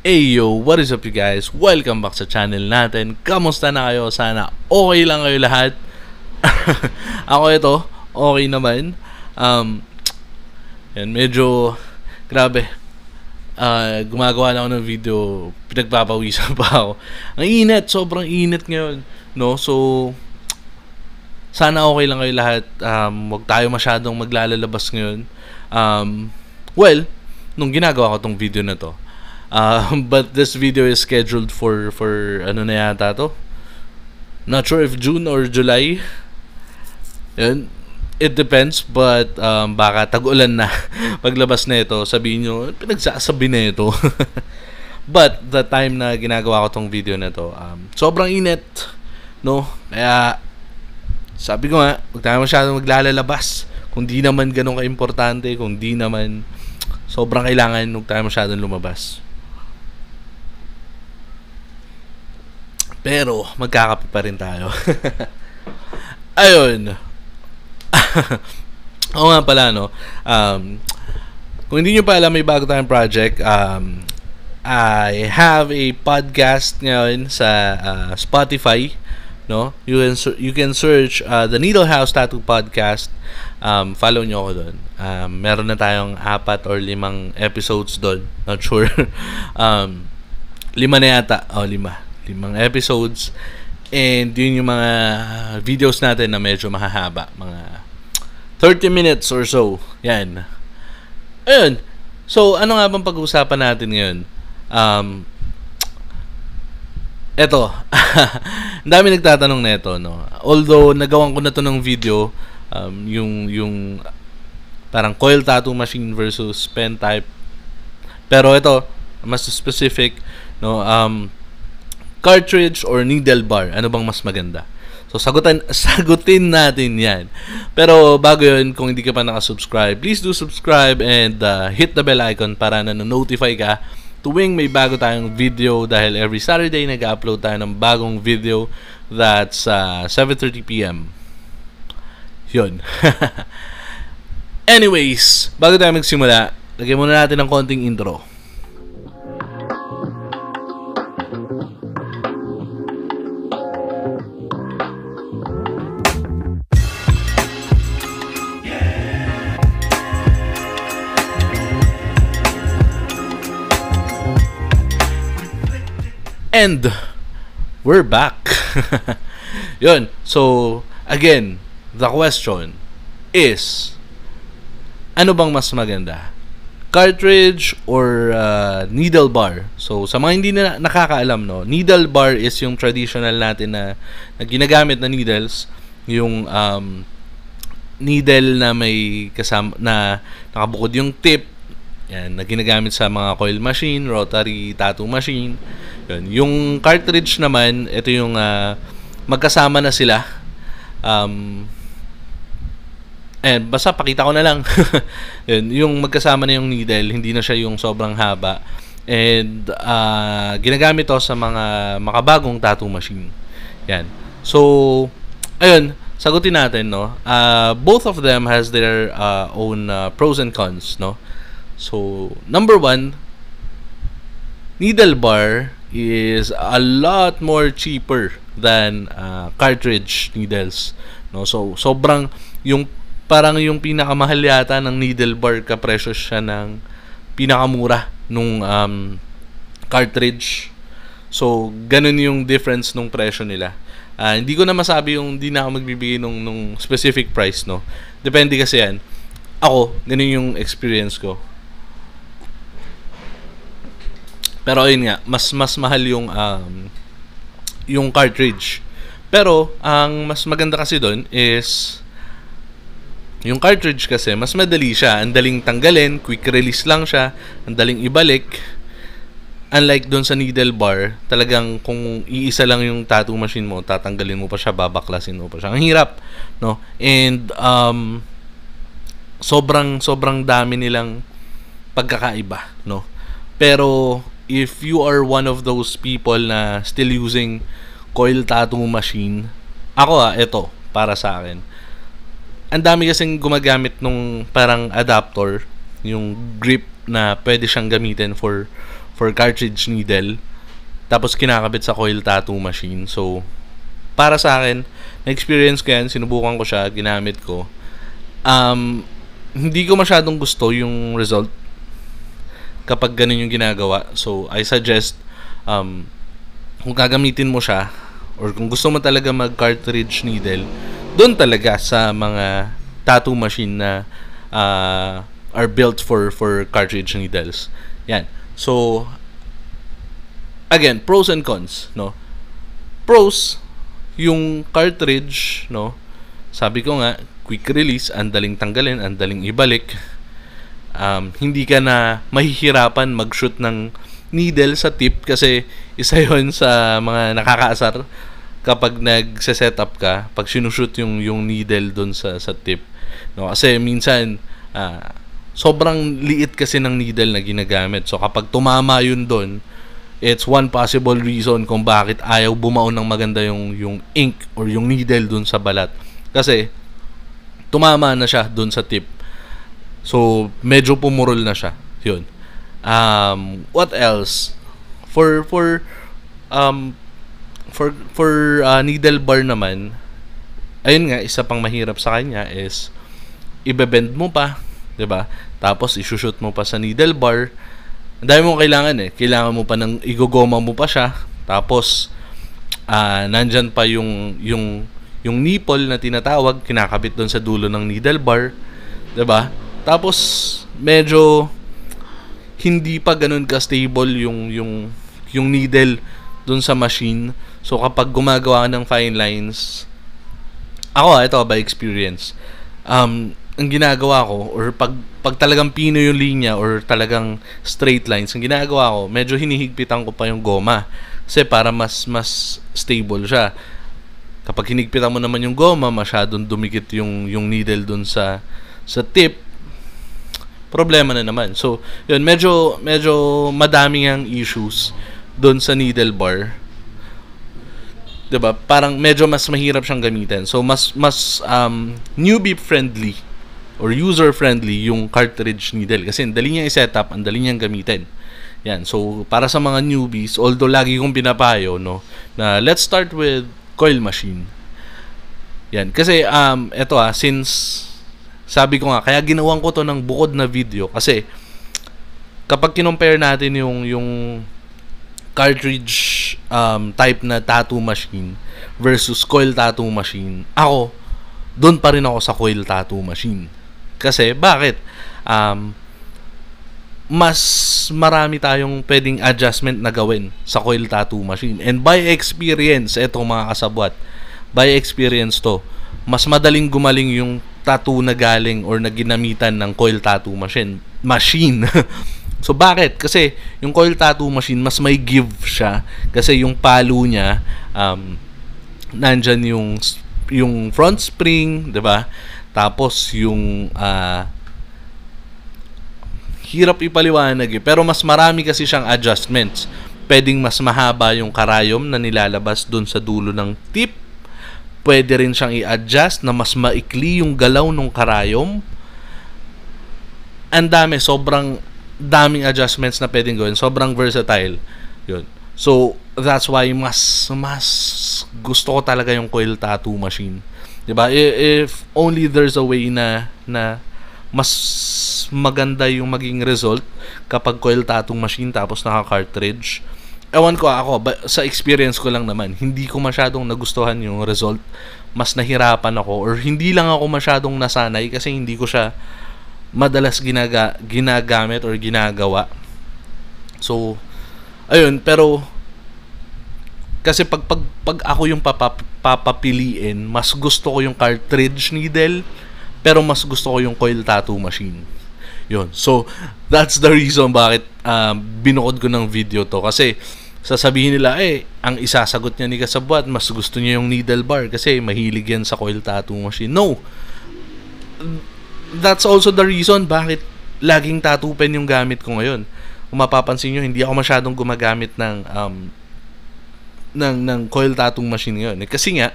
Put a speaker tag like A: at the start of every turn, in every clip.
A: Hey yo, what is up you guys? Welcome back sa channel natin. Kamusta na kayo? Sana okay lang kayo lahat. Ako ito, okay naman. Yan, medyo grabe. Gumagawa na ako ng video, pinagpapawisan pa ako. Ang init, sobrang init ngayon, no? So sana okay lang kayo lahat. Huwag tayo masyadong maglalabas ngayon. Well, nung ginagawa ko tong video na to, but this video is scheduled for ano na yata to? Not sure if June or July. Yan. It depends, but baka tag-ulan na paglabas na ito. Sabihin nyo, pinagsasabi na ito. But the time na ginagawa ko tong video na to, sobrang init, no? Kaya sabi ko nga, huwag tayo masyadong maglalabas. Kung di naman ganun ka-importante, kung di naman sobrang kailangan, huwag tayo masyadong lumabas. Pero magkakape pa rin tayo. Ayun. Oo nga pala, no? Kung hindi nyo pa alam, may bago tayong project. I have a podcast ngayon sa Spotify, no? You can search the Needle House Tattoo Podcast. Follow nyo ako doon. Meron na tayong 4 or 5 episodes doon. Not sure. 5 na yata. 5 episodes. And yun yung mga videos natin na medyo mahahaba. Mga 30 minutes or so. Yan. Ayun. So, ano nga bang pag-uusapan natin ngayon? Eto. Ang dami nagtatanong na ito, no? Although, nagawan ko na to ng video, yung parang coil tattoo machine versus pen type. Pero ito, mas specific, no? Cartridge or needle bar, ano bang mas maganda? So sagutin natin 'yan. Pero bago 'yun, kung hindi ka pa naka-subscribe, please do subscribe and hit the bell icon para na-notify ka tuwing may bago tayong video, dahil every Saturday nag-upload tayo ng bagong video. That's 7:30 PM. 'Yun. Anyways, bago tayo magsimula, lagyan muna natin ng konting intro. And we're back. Yun. So, again, the question is, ano bang mas maganda? Cartridge or needle bar? So, sa mga hindi na nakakaalam, no, needle bar is yung traditional natin na ginagamit na needles. Yung needle na may kasama, na nakabukod yung tip. Yan, na ginagamit sa mga coil machine, rotary tattoo machine. Yun. Yung cartridge naman, ito yung magkasama na sila. And basta pakita ko na lang. Yun, yung magkasama na yung needle, hindi na siya yung sobrang haba. And ginagamit to sa mga makabagong tattoo machine. Yan. So, ayun, sagutin natin, no. Both of them has their own pros and cons, no. So, number 1, needle bar is a lot more cheaper than cartridge needles, no. So, sobrang yung parang yung pinakamahal yata ng needle bar, kapresyo siya ng pinakamura nung cartridge. So, ganun yung difference nung presyo nila. Hindi ko na masabi yung hindi na ako magbibigay nung specific price, no. Depende kasi yan. Ako, ganun yung experience ko. Pero ayun nga, mas mahal yung cartridge. Pero ang mas maganda kasi doon is yung cartridge, kasi mas madali siya, ang daling tanggalin, quick release lang siya, ang daling ibalik. Unlike doon sa needle bar, talagang kung iisa lang yung tattoo machine mo, tatanggalin mo pa siya, babaklasin mo pa siya. Ang hirap, no? And sobrang dami nilang pagkakaiba, no? Pero if you are one of those people na still using coil tattoo machine, ako ito, para sa akin, ang dami kasing gumagamit nung parang adapter, yung grip na pwede siyang gamitin for for cartridge needle, tapos kinakabit sa coil tattoo machine. So, para sa akin, na-experience ko yan, sinubukan ko siya, ginamit ko. Hindi ko masyadong gusto yung result kapag ganun yung ginagawa. So, I suggest, kung gagamitin mo siya, or kung gusto mo talaga mag-cartridge needle, doon talaga sa mga tattoo machine na are built for cartridge needles. Yan. So, again, pros and cons, no? Pros, yung cartridge, no? Sabi ko nga, quick release, ang daling tanggalin, ang daling ibalik. Hindi ka na mahihirapan mag-shoot ng needle sa tip kasi isa yon sa mga nakakaasar kapag nagse-setup ka, pag sinushoot yung needle doon sa tip. No? Kasi minsan, sobrang liit kasi ng needle na ginagamit. So, kapag tumama yun doon, it's one possible reason kung bakit ayaw bumaon ng maganda yung ink or yung needle dun sa balat. Kasi, tumama na siya dun sa tip. So, medyo pumurol na siya. Yun. What else? For needle bar naman, ayun nga, isa pang mahirap sa kanya is, ibebend mo pa, 'di ba? Tapos, isushoot mo pa sa needle bar. Ang dami mong kailangan Kailangan mo pa ng igogoma mo pa siya. Tapos nandyan pa yung nipple na tinatawag, kinakabit doon sa dulo ng needle bar, 'di ba? Tapos medyo hindi pa ganoon ka stable yung needle doon sa machine. So kapag gumagawa ka ng fine lines, ito by experience. Ang ginagawa ko, or pag talagang pino yung linya or talagang straight lines, ang ginagawa ko, medyo hinihigpitan ko pa yung goma kasi para mas stable siya. Kapag hinigpitan mo naman yung goma, masyadong dumikit yung needle dun sa tip, problema na naman. So, yun, medyo madaming ang issues dun sa needle bar. 'Di ba? Parang medyo mas mahirap siyang gamitin. So, mas newbie friendly or user-friendly yung cartridge needle kasi ang dali niyang i-setup, ang dali niyang gamitin. Yan. So, para sa mga newbies, although lagi kong pinapayo, no, na let's start with coil machine. Yan. Kasi, since, sabi ko nga, kaya ginawan ko to ng bukod na video kasi, kapag kinompare natin yung cartridge type na tattoo machine versus coil tattoo machine, doon pa rin ako sa coil tattoo machine. Kasi, bakit? Mas marami tayong pwedeng adjustment na gawin sa coil tattoo machine. And by experience, etong mga kasabwat, by experience to, mas madaling gumaling yung tattoo na galing or na ginamitan ng coil tattoo machine. So, bakit? Kasi, yung coil tattoo machine, mas may give siya. Kasi yung palo niya, nandyan yung front spring, 'di ba? Tapos yung hirap ipaliwanag pero mas marami kasi siyang adjustments. Pwedeng mas mahaba yung karayom na nilalabas doon sa dulo ng tip. Pwede rin siyang i-adjust na mas maikli yung galaw ng karayom. Ang dami, sobrang daming adjustments na pwedeng gawin. Sobrang versatile. 'Yun. So, that's why mas gusto ko talaga yung coil tattoo machine. 'Di ba? If only there's a way na mas maganda yung maging result kapag coil tattoo machine tapos naka-cartridge. Ewan ko sa experience ko lang naman, hindi ko masyadong nagustuhan yung result. Mas nahirapan ako or hindi lang ako masyadong nasanay kasi hindi ko siya madalas ginagamit or ginagawa. So, ayun, pero kasi pag ako yung papapiliin, mas gusto ko yung cartridge needle, pero mas gusto ko yung coil tattoo machine. Yun. So, that's the reason bakit binukod ko ng video to. Kasi, sasabihin nila, ang isasagot niya ni Kasabwat, mas gusto niya yung needle bar kasi mahilig yan sa coil tattoo machine. No! That's also the reason bakit laging tattoo pen yung gamit ko ngayon. Kung mapapansin nyo, hindi ako masyadong gumagamit ng coil tattoo machine ngayon. Kasi nga,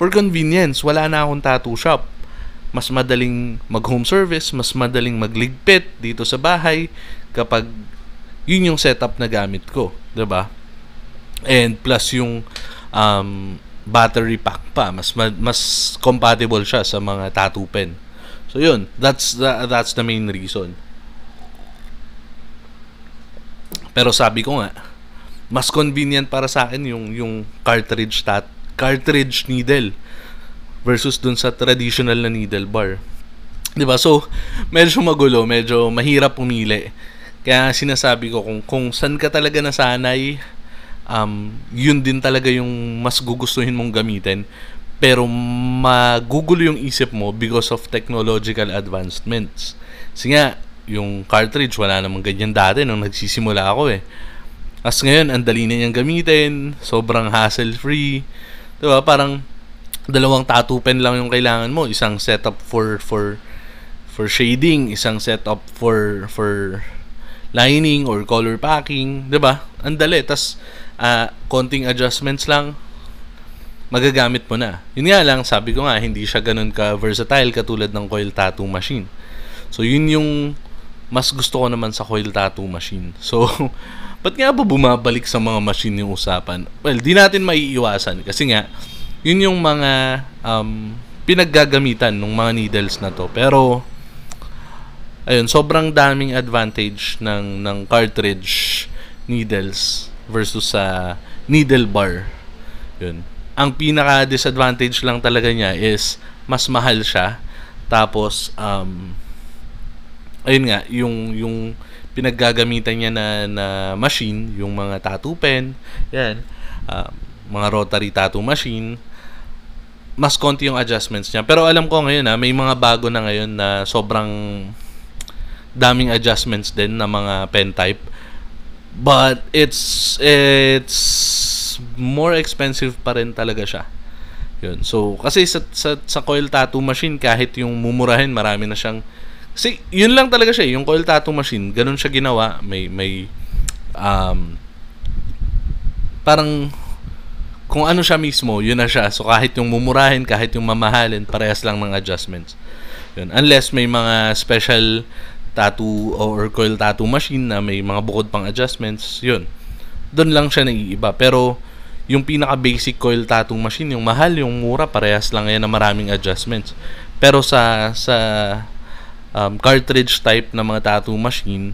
A: for convenience, wala na akong tattoo shop. Mas madaling mag-home service, mas madaling magligpit dito sa bahay kapag yun yung setup na gamit ko, 'di ba? And plus yung battery pack pa, mas compatible siya sa mga tattoo pen. So yun, that's the main reason. Pero sabi ko nga, mas convenient para sa akin yung cartridge needle versus dun sa traditional na needle bar. 'Di ba? So medyo magulo, medyo mahirap pumili. Kaya sinasabi ko kung saan ka talaga nasanay, yun din talaga yung mas gugustuhin mong gamitin. Pero magugulo yung isip mo because of technological advancements. Kasi nga, yung cartridge, wala namang ganyan dati nung nagsisimula ako eh. As ngayon, ang dali na niyang gamitin, sobrang hassle-free. Diba? Parang dalawang tattoo pen lang yung kailangan mo. Isang setup for shading, isang setup for lining or color packing. Diba? Ang dali. Tas, konting adjustments lang, magagamit mo na. Yun nga lang, sabi ko nga, hindi siya ganun ka-versatile katulad ng coil tattoo machine. So, yun yung mas gusto ko naman sa coil tattoo machine. So, ba't nga ba bumabalik sa mga machine yung usapan? Well, di natin maiiwasan kasi nga, yun yung mga pinaggagamitan ng mga needles na to. Pero, ayun, sobrang daming advantage ng cartridge needles versus sa needle bar. Yun. Ang pinaka-disadvantage lang talaga niya is mas mahal siya. Tapos, ayun nga, yung pinaggagamitan niya na machine, yung mga tattoo pen, yan, mga rotary tattoo machine, mas konti yung adjustments niya. Pero alam ko ngayon may mga bago na ngayon na sobrang daming adjustments din na mga pen type. But it's more expensive pa rin talaga siya. Yun. So, kasi sa coil tattoo machine, kahit yung mumurahin, marami na siyang. Kasi, yun lang talaga siya. Yung coil tattoo machine, ganun siya ginawa. May parang, kung ano siya mismo, yun na siya. So, kahit yung mumurahin, kahit yung mamahalin, parehas lang ng adjustments. Yun. Unless may mga special tattoo or coil tattoo machine na may mga bukod pang adjustments, yun. Doon lang siya naiiba. Pero, yung pinaka-basic coil tattoo machine, yung mahal, yung mura, parehas lang yan na maraming adjustments. Pero sa cartridge type na mga tattoo machine,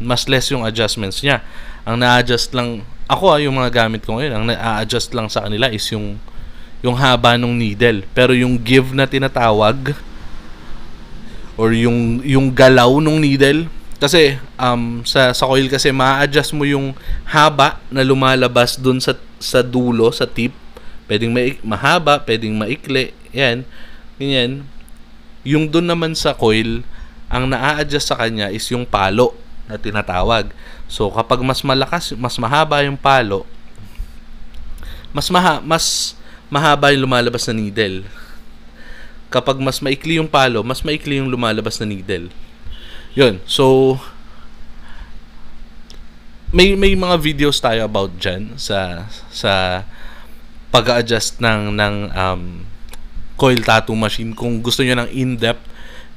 A: mas less yung adjustments niya. Ang na-adjust lang, ako yung mga gamit ko ngayon, ang na-adjust lang sa kanila is yung haba ng needle. Pero yung give na tinatawag, or yung galaw ng needle, kasi sa coil kasi ma-adjust mo yung haba na lumalabas dun sa dulo, sa tip. Pwedeng mahaba, pwedeng maikli, yan, ganyan. Yung dun naman sa coil, ang na-a-adjust sa kanya is yung palo na tinatawag. So kapag mas malakas, mas mahaba yung palo, mas mahaba yung lumalabas na needle. Kapag mas maikli yung palo, mas maikli yung lumalabas na needle. Yun. So may mga videos tayo about dyan sa pag-adjust ng coil tattoo machine. Kung gusto niyo ng in-depth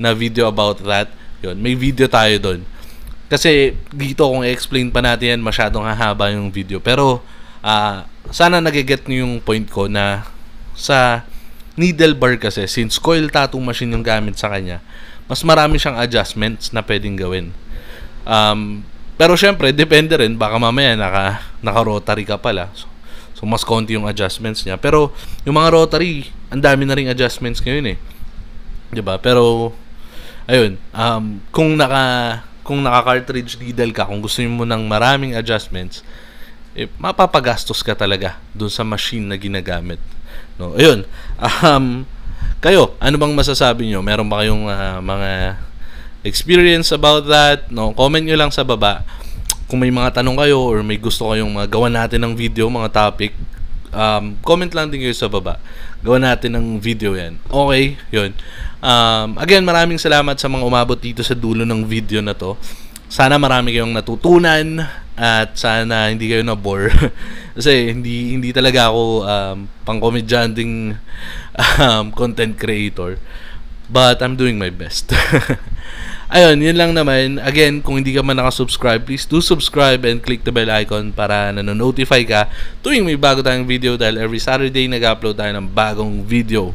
A: na video about that, yun, may video tayo doon. Kasi dito kung i-explain pa natin yan, masyadong hahaba yung video. Pero sana nage-get niyo yung point ko na sa needle bar kasi, since coil tattoo machine yung gamit sa kanya, mas marami siyang adjustments na pwedeng gawin. Pero syempre, depende rin, baka mamaya naka-rotary ka pala. So mas konti yung adjustments niya. Pero yung mga rotary, ang dami na ring adjustments ngayon eh. 'Di ba? Pero ayun, kung naka-cartridge needle ka, kung gusto mo ng maraming adjustments, mapapagastos ka talaga dun sa machine na ginagamit. No, ayun. Kayo, ano bang masasabi nyo? Meron ba kayong mga experience about that? No, comment nyo lang sa baba. Kung may mga tanong kayo or may gusto kayong magawa natin ng video, mga topic, comment lang din kayo sa baba. Gawa natin ng video yan. Okay, yun. Again, maraming salamat sa mga umabot dito sa dulo ng video na to. Sana marami kayong natutunan at sana hindi kayo na-bore. Kasi hindi talaga ako pang-komedyanting content creator. But I'm doing my best. Ayun, yun lang naman. Again, kung hindi ka man nakasubscribe, please do subscribe and click the bell icon para nanonotify ka tuwing may bago tayong video dahil every Saturday nag-upload tayo ng bagong video.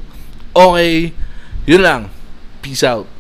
A: Okay, yun lang. Peace out.